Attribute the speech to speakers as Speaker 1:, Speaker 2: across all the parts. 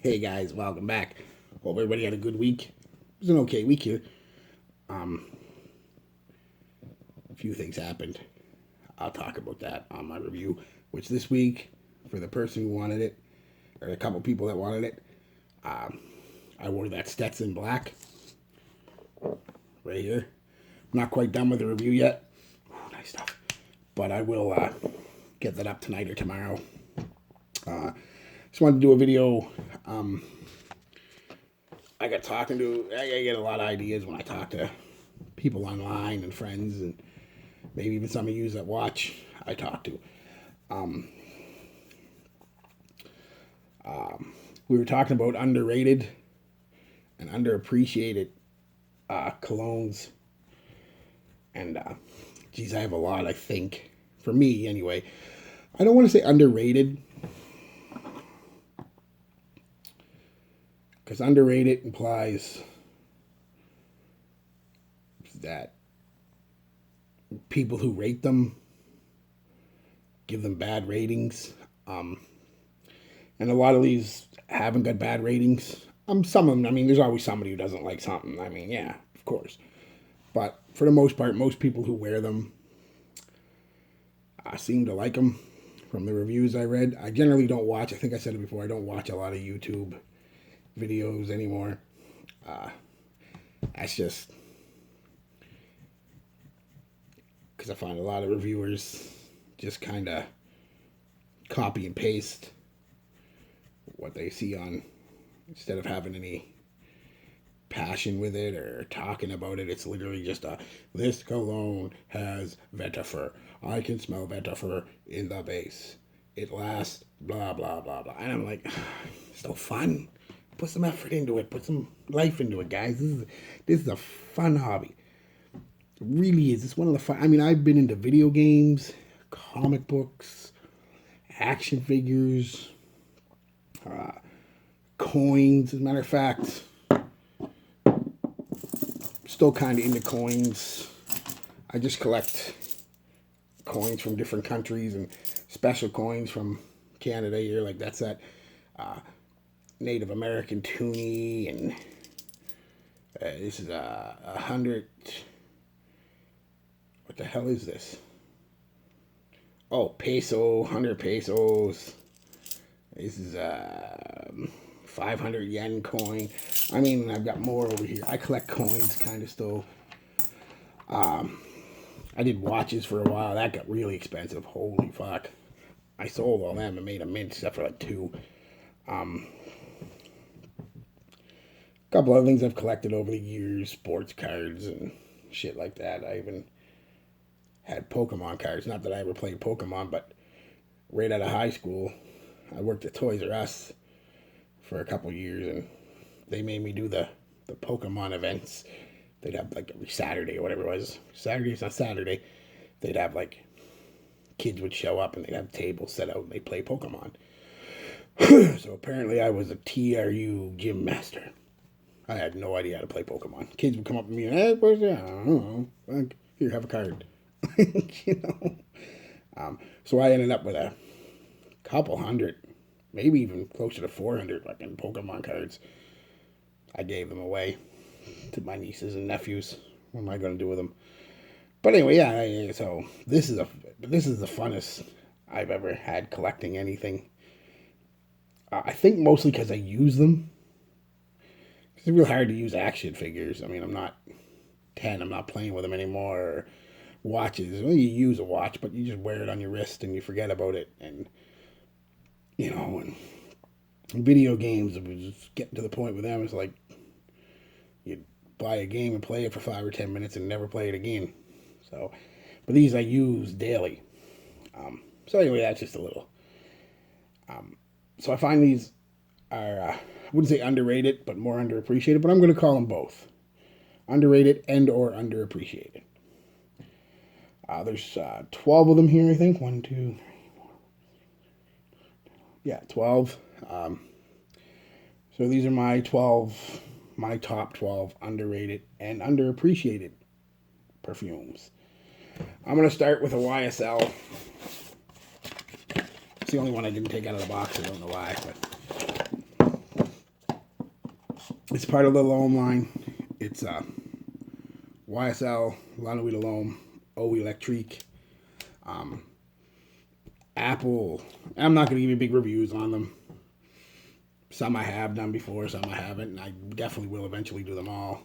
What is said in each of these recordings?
Speaker 1: Hey guys, welcome back. Hope everybody had a good week. It was an okay week here. A few things happened. I'll talk about that on my review, which this week, for the person who wanted it, or a couple people that wanted it, I wore that Stetson black right here. I'm not quite done with the review yet. Ooh, nice stuff. But I will get that up tonight or tomorrow. Just wanted to do a video. I get a lot of ideas when I talk to people online and friends, and maybe even some of you that watch, I talk to. We were talking about underrated and underappreciated colognes. And, geez, I have a lot, I think. For me, anyway. I don't want to say underrated, because underrated implies that people who rate them give them bad ratings. And a lot of these haven't got bad ratings. Some of them, I mean, there's always somebody who doesn't like something. I mean, yeah, of course. But for the most part, most people who wear them seem to like them from the reviews I read. I generally don't watch, I think I said it before, I don't watch a lot of YouTube videos anymore. That's just because I find a lot of reviewers just kind of copy and paste what they see on, instead of having any passion with it or talking about it. It's literally just this cologne has vetiver. I can smell vetiver in the base. It lasts blah blah blah blah. And I'm like, it's no fun. Put some effort into it. Put some life into it, guys. This is a fun hobby. It really is. It's one of the fun. I mean, I've been into video games, comic books, action figures, coins. As a matter of fact, still kind of into coins. I just collect coins from different countries and special coins from Canada here. Like that's that Native American toonie, and this is a 100. What the hell is this? Oh, peso, 100 pesos. This is a 500 yen coin. I mean, I've got more over here. I collect coins kind of still. I did watches for a while. That got really expensive. Holy fuck. I sold all them and made a mint except for like two. A couple other things I've collected over the years. Sports cards and shit like that. I even had Pokemon cards. Not that I ever played Pokemon, but right out of high school, I worked at Toys R Us for a couple years, and they made me do the Pokemon events. They'd have like every Saturday or whatever it was. Saturday, it's not Saturday. They'd have like kids would show up and they'd have tables set out and they'd play Pokemon. So apparently I was a TRU gym master. I had no idea how to play Pokemon. Kids would come up to me and, hey, where's that? I don't know. Like, here, have a card. You know? So I ended up with a couple hundred, maybe even closer to 400 fucking Pokemon cards. I gave them away to my nieces and nephews. What am I going to do with them? But anyway, yeah. So this is the funnest I've ever had collecting anything. I think mostly because I use them. It's real hard to use action figures. I mean, I'm not 10. I'm not playing with them anymore. Or watches. Well, you use a watch, but you just wear it on your wrist and you forget about it. And you know, and video games, it was just getting to the point with them. It's like you buy a game and play it for 5 or 10 minutes and never play it again. So, but these I use daily. So anyway, that's just a little. So I find these are, I wouldn't say underrated, but more underappreciated, but I'm going to call them both. Underrated and or underappreciated. There's 12 of them here, I think. 1, 2, 3, 4. Yeah, 12. So these are my top 12 underrated and underappreciated perfumes. I'm going to start with a YSL. It's the only one I didn't take out of the box. I don't know why, but It's part of the L'Homme line. It's YSL, Lana Vida L'Homme, Eau Electrique, um, Apple. I'm not going to give you big reviews on them. Some I have done before, some I haven't, and I definitely will eventually do them all.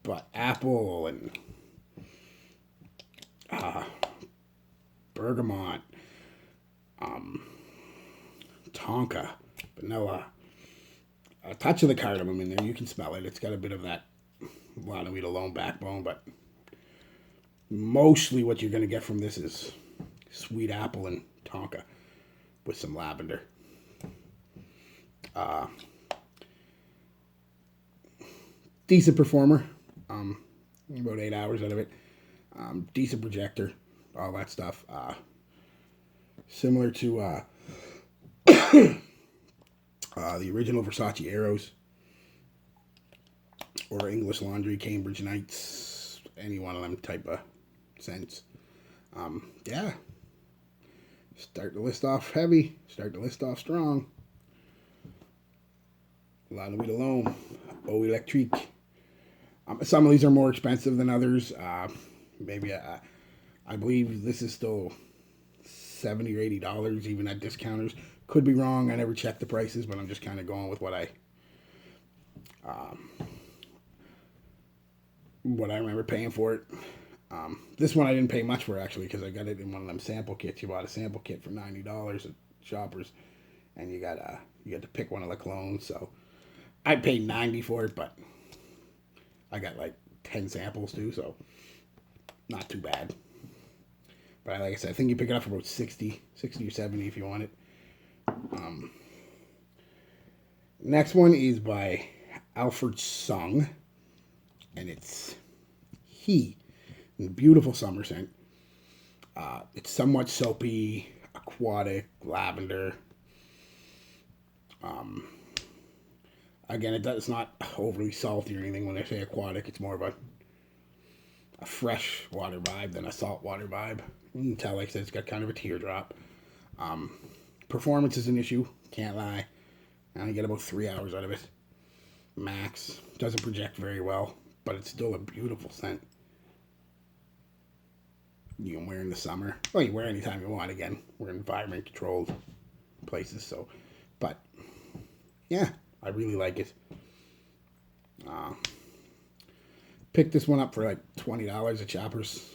Speaker 1: But Apple and bergamot, tonka, vanilla, a touch of the cardamom in there. You can smell it. It's got a bit of that Lana Vida L'Homme backbone, but mostly what you're going to get from this is sweet apple and tonka with some lavender. Decent performer. About 8 hours out of it. Decent projector. All that stuff. Similar to the original Versace Arrows or English Laundry, Cambridge Nights, any one of them type of scents. Yeah. Start the list off heavy. Start the list off strong. Lana Vida L'Homme, Eau Electrique. Some of these are more expensive than others. Maybe I believe this is still $70 or $80 even at discounters. Could be wrong. I never checked the prices, but I'm just kind of going with what I remember paying for it. This one I didn't pay much for actually because I got it in one of them sample kits. You bought a sample kit for $90 at Shoppers, and you got to pick one of the clones. So I paid $90 for it, but I got like 10 samples too, so not too bad. But like I said, I think you pick it up for about 60 or 70 if you want it. Next one is by Alfred Sung, and it's He. Beautiful summer scent. It's somewhat soapy, aquatic, lavender. Again, it's not overly salty or anything. When they say aquatic, it's more of a fresh water vibe than a salt water vibe. You can tell, like I said, it's got kind of a teardrop. Performance is an issue, can't lie. I only get about 3 hours out of it. Max. Doesn't project very well, but it's still a beautiful scent. You can wear in the summer. Well, you can wear anytime you want. Again, we're in environment controlled places, so. But, yeah, I really like it. Picked this one up for like $20 at Shoppers.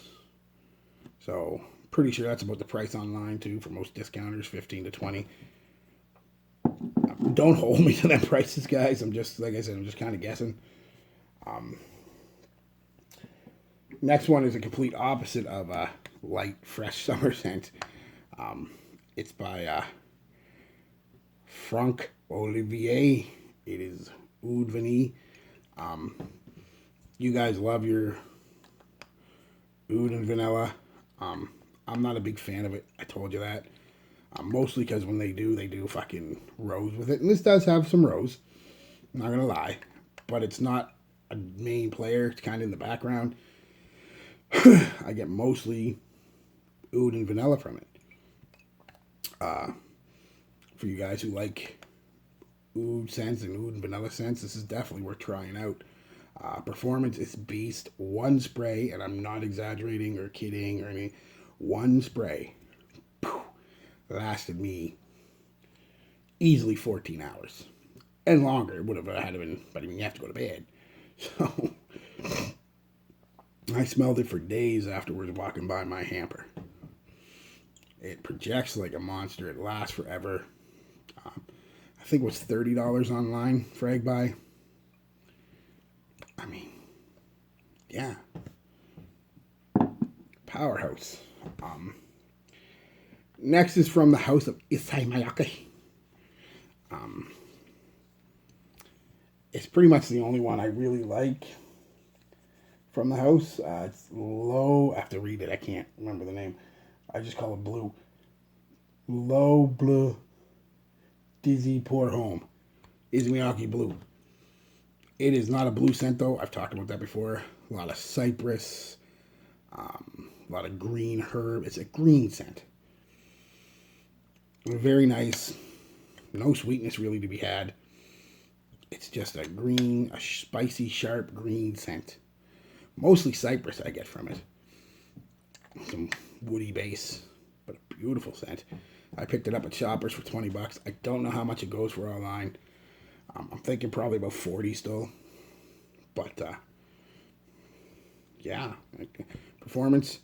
Speaker 1: So, pretty sure that's about the price online too for most discounters, 15 to 20. Don't hold me to them prices, guys. I'm just, like I said, I'm just kind of guessing. Next one is a complete opposite of a light, fresh summer scent. It's by Franck Olivier. It is Oud Vanille. You guys love your oud and vanilla. I'm not a big fan of it. I told you that. Mostly because when they do fucking rose with it. And this does have some rose. I'm not going to lie. But it's not a main player. It's kind of in the background. I get mostly oud and vanilla from it. For you guys who like oud scents and oud and vanilla scents, this is definitely worth trying out. Performance is beast. One spray, and I'm not exaggerating or kidding or anything. One spray lasted me easily 14 hours. And longer. It would have had been, but I mean, you have to go to bed. So, I smelled it for days afterwards walking by my hamper. It projects like a monster. It lasts forever. I think it was $30 online for Egg Buy. I mean, yeah. Powerhouse. Next is from the house of Issey Miyake. It's pretty much the only one I really like from the house. It's low. I have to read it. I can't remember the name. I just call it blue. Low bleu dizzy pour home. Issey Miyake blue. It is not a blue scent though. I've talked about that before. A lot of cypress. A lot of green herb. It's a green scent. Very nice. No sweetness really to be had. It's just a spicy, sharp green scent. Mostly cypress I get from it. Some woody base, but a beautiful scent. I picked it up at Shoppers for $20. I don't know how much it goes for online. I'm thinking probably about 40 still. But yeah, performance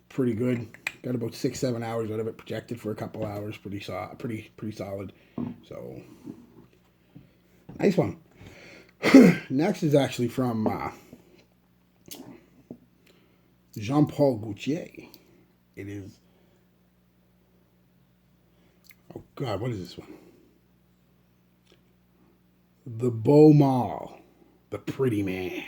Speaker 1: pretty good. Got about 6-7 hours out of it. Projected for a couple hours. Pretty solid. So nice one. Next is actually from Jean Paul Gaultier. It is. Oh God, what is this one? The Beau Mall, the Pretty Man.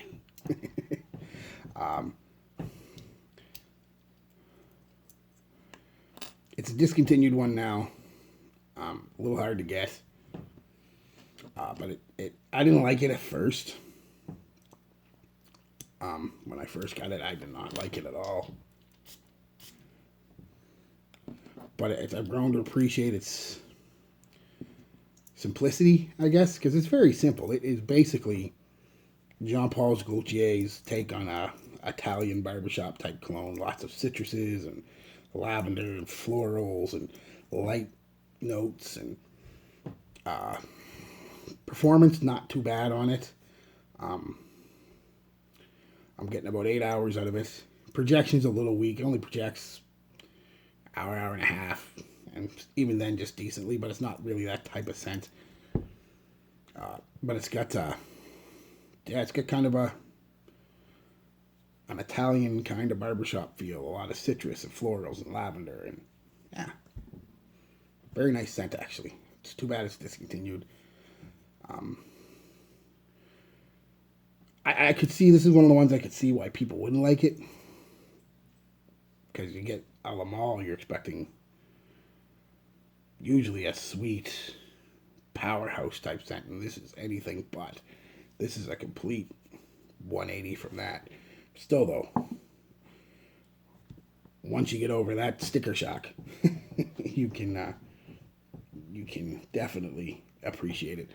Speaker 1: It's a discontinued one now. A little hard to guess. But I didn't like it at first. When I first got it, I did not like it at all. But I've grown to appreciate its simplicity, I guess, because it's very simple. It is basically Jean Paul Gaultier's take on a Italian barbershop type cologne. Lots of citruses and lavender and florals and light notes, and performance not too bad on it. I'm getting about 8 hours out of it. Projection's a little weak. It only projects hour and a half, and even then just decently, but it's not really that type of scent. But it's got it's got kind of an Italian kind of barbershop feel. A lot of citrus and florals and lavender, and yeah, very nice scent actually. It's too bad it's discontinued. I could see, this is one of the ones I could see why people wouldn't like it, because you get a la Mall, you're expecting usually a sweet powerhouse type scent, and this is anything but. This is a complete 180 from that. Still though, once you get over that sticker shock, you can definitely appreciate it.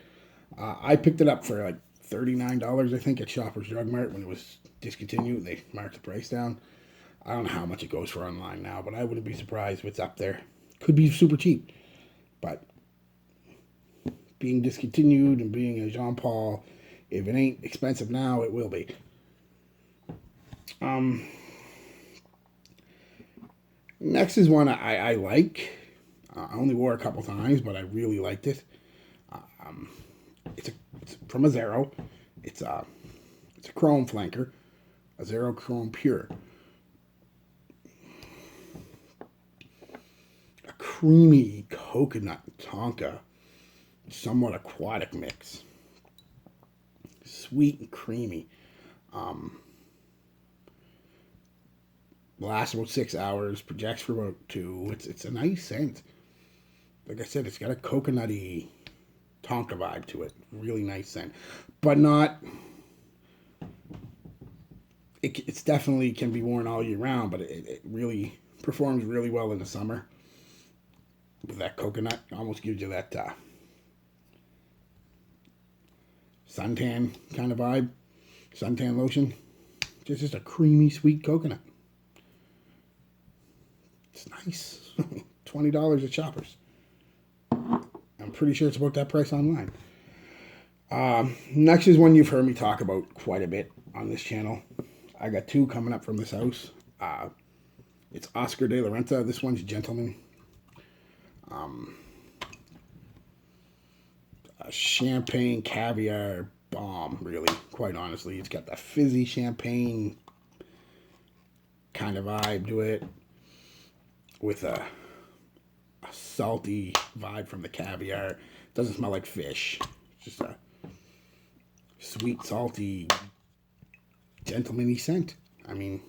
Speaker 1: I picked it up for like $39, I think, at Shoppers Drug Mart when it was discontinued. They marked the price down. I don't know how much it goes for online now, but I wouldn't be surprised if it's up there. Could be super cheap, but being discontinued and being a Jean Paul, if it ain't expensive now, it will be. Next is one I like. I only wore it a couple times, but I really liked it. It's from a Zero. It's a chrome flanker, a Zero Chrome Pure. A creamy coconut tonka, somewhat aquatic mix. Sweet and creamy. Lasts about 6 hours. Projects for about 2. It's a nice scent. Like I said, it's got a coconutty tonka vibe to it. Really nice scent, but not. It's definitely can be worn all year round, but it really performs really well in the summer. With that coconut, it almost gives you that suntan kind of vibe. Suntan lotion. Just a creamy, sweet coconut. It's nice. $20 at Shoppers. I'm pretty sure it's about that price online. Next is one you've heard me talk about quite a bit on this channel. I got 2 coming up from this house. It's Oscar de la Renta. This one's Gentleman. A champagne caviar bomb, really, quite honestly. It's got the fizzy champagne kind of vibe to it, with a salty vibe from the caviar. It doesn't smell like fish. It's just a sweet, salty, gentleman-y scent. I mean,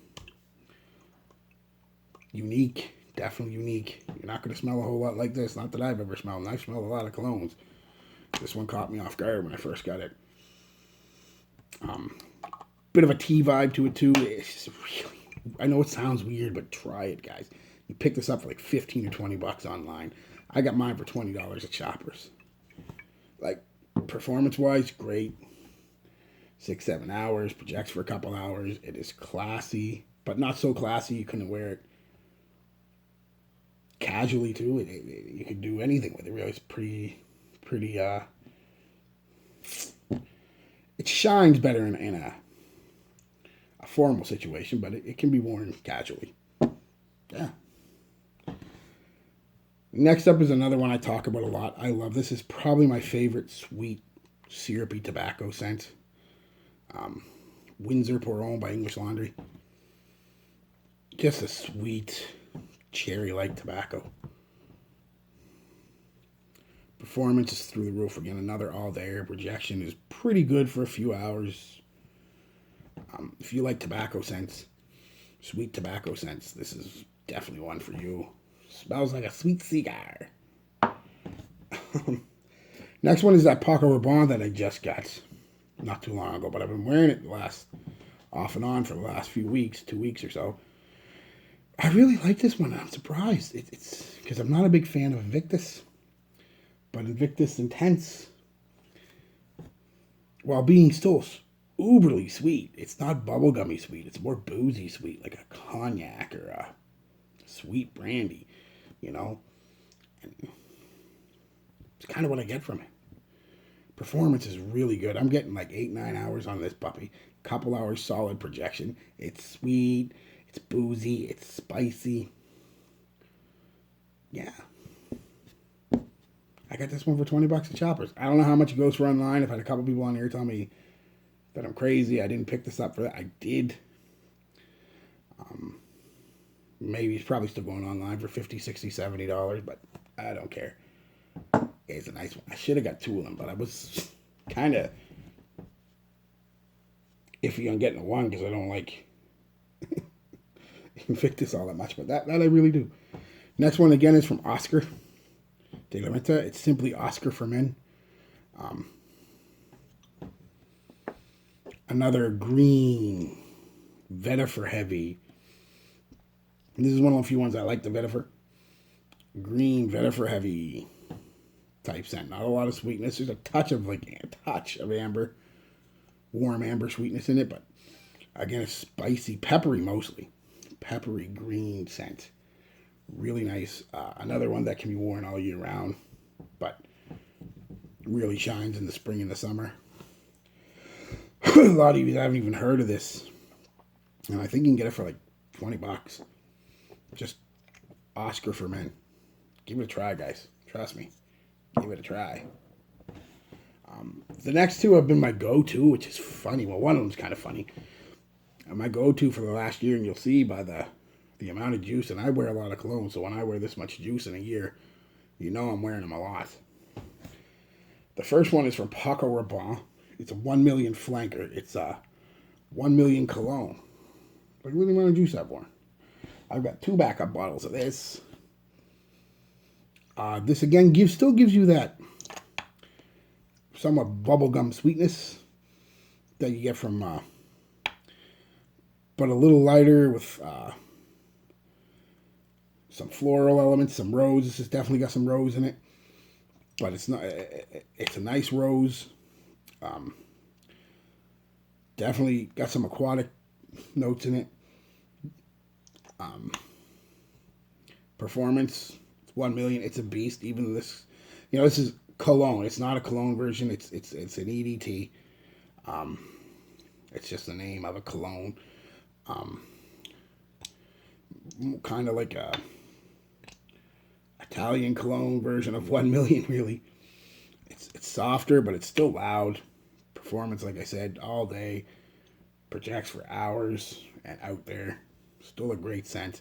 Speaker 1: unique. Definitely unique. You're not going to smell a whole lot like this. Not that I've ever smelled. And I've smelled a lot of colognes. This one caught me off guard when I first got it. Bit of a tea vibe to it, too. It's just really... I know it sounds weird, but try it, guys. You pick this up for like 15 or 20 bucks online. I got mine for $20 at Shoppers. Like, Performance-wise, great. 6-7 hours, projects for a couple hours. It is classy, but not so classy you couldn't wear it casually too. You could do anything with it. Really, it's pretty. It shines better in a formal situation, but it can be worn casually. Yeah. Next up is another one I talk about a lot. I love this. Is probably my favorite sweet, syrupy tobacco scent. Windsor Pour Homme by English Laundry. Just a sweet, cherry-like tobacco. Performance is through the roof. Again, another all-day projection is pretty good for a few hours. If you like tobacco scents, sweet tobacco scents, this is definitely one for you. Smells like a sweet cigar. Next one is that Paco Rabanne that I just got not too long ago, but I've been wearing it off and on for the last few weeks, 2 weeks or so. I really like this one. I'm surprised. It's because I'm not a big fan of Invictus, but Invictus Intense, while being still uberly sweet, it's not bubblegummy sweet. It's more boozy sweet, like a cognac or a sweet brandy, you know. And it's kind of what I get from it. Performance is really good. I'm getting like 8-9 hours on this puppy. Couple hours solid projection. It's sweet. It's boozy. It's spicy. Yeah. I got this one for $20 at Shoppers. I don't know how much it goes for online. I've had a couple people on here tell me that I'm crazy. I didn't pick this up for that. I did. Maybe it's probably still going online for $50, $60, $70, but I don't care. It's a nice one. I should have got 2 of them, but I was kind of iffy on getting one because I don't like Invictus all that much, but that I really do. Next one again is from Oscar de la Renta. It's simply Oscar for Men. Another green vetiver heavy. And this is one of the few ones I like, the vetiver. Green vetiver heavy type scent. Not a lot of sweetness. There's a touch of amber, warm amber sweetness in it, but again, it's spicy, peppery mostly. Peppery green scent. Really nice. Another one that can be worn all year round, but really shines in the spring and the summer. A lot of you haven't even heard of this, and I think you can get it for like $20. Just Oscar for Men. Give it a try, guys. Trust me. Give it a try. The next two have been my go-to, which is funny. Well, one of them's kind of funny. My go-to for the last year, and you'll see by the amount of juice, and I wear a lot of cologne, so when I wear this much juice in a year, you know I'm wearing them a lot. The first one is from Paco Rabanne. It's a 1 million flanker. It's a 1 million cologne. Like, what do you want to juice that for? I've got 2 backup bottles of this. This again still gives you that somewhat bubblegum sweetness that you get from, but a little lighter with some floral elements, some rose. This has definitely got some rose in it, but it's not. It's a nice rose. Definitely got some aquatic notes in it. Performance, it's 1 million. It's a beast. Even this, this is cologne. It's not a cologne version. It's an EDT. It's just the name of a cologne. Kind of like a Italian cologne version of 1 million. Really, it's softer, but it's still loud. Performance, like I said, all day. Projects for hours and out there. Still a great scent.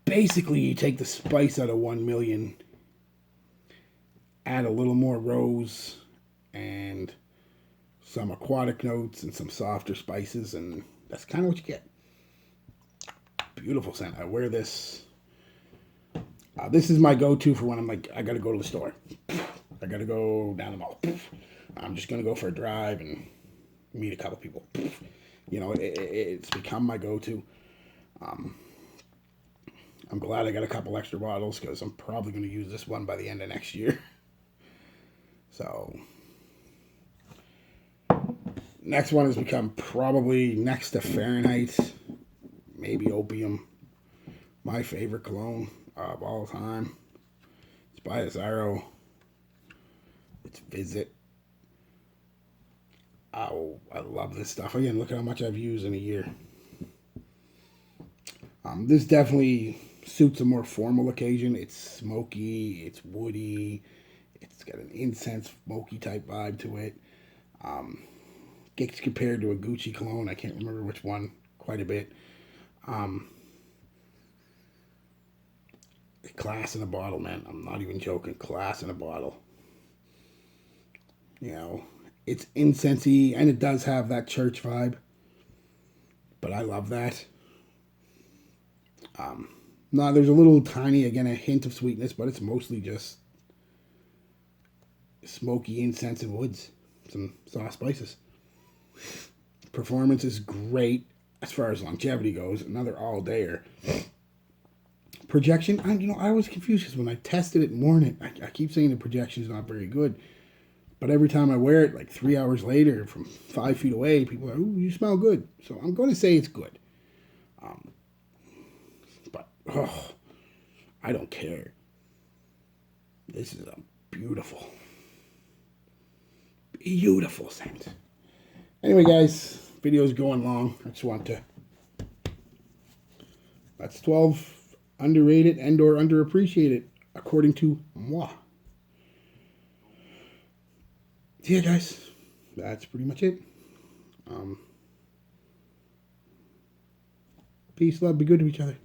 Speaker 1: Basically, you take the spice out of 1 million, add a little more rose and some aquatic notes and some softer spices, and that's kind of what you get. Beautiful scent. I wear this. This is my go-to for when I'm like, I got to go to the store. I got to go down the mall. I'm just going to go for a drive and meet a couple people. It's become my go-to. I'm glad I got a couple extra bottles because I'm probably going to use this one by the end of next year. So next one has become probably next to Fahrenheit, maybe Opium, my favorite cologne of all time. It's by Azzaro. It's Visit. Oh, I love this stuff. Again, look at how much I've used in a year. This definitely suits a more formal occasion. It's smoky, it's woody, it's got an incense smoky type vibe to it. Gets compared to a Gucci cologne. I can't remember which one quite a bit. Class in a bottle, man. I'm not even joking. Class in a bottle. You know, it's incensey and it does have that church vibe. But I love that. No, there's a little tiny, again, a hint of sweetness, but it's mostly just smoky incense and woods. Some soft spices. Performance is great as far as longevity goes. Another all-dayer. Projection, I was confused because when I tested it and worn it, I keep saying the projection is not very good. But every time I wear it, like 3 hours later, from 5 feet away, people are, "Ooh, you smell good." So I'm going to say it's good. But I don't care. This is a beautiful, beautiful scent. Anyway, guys, video's going long. I just want to. That's 12 underrated and/or underappreciated, according to moi. Yeah, guys, that's pretty much it. Peace, love, be good to each other.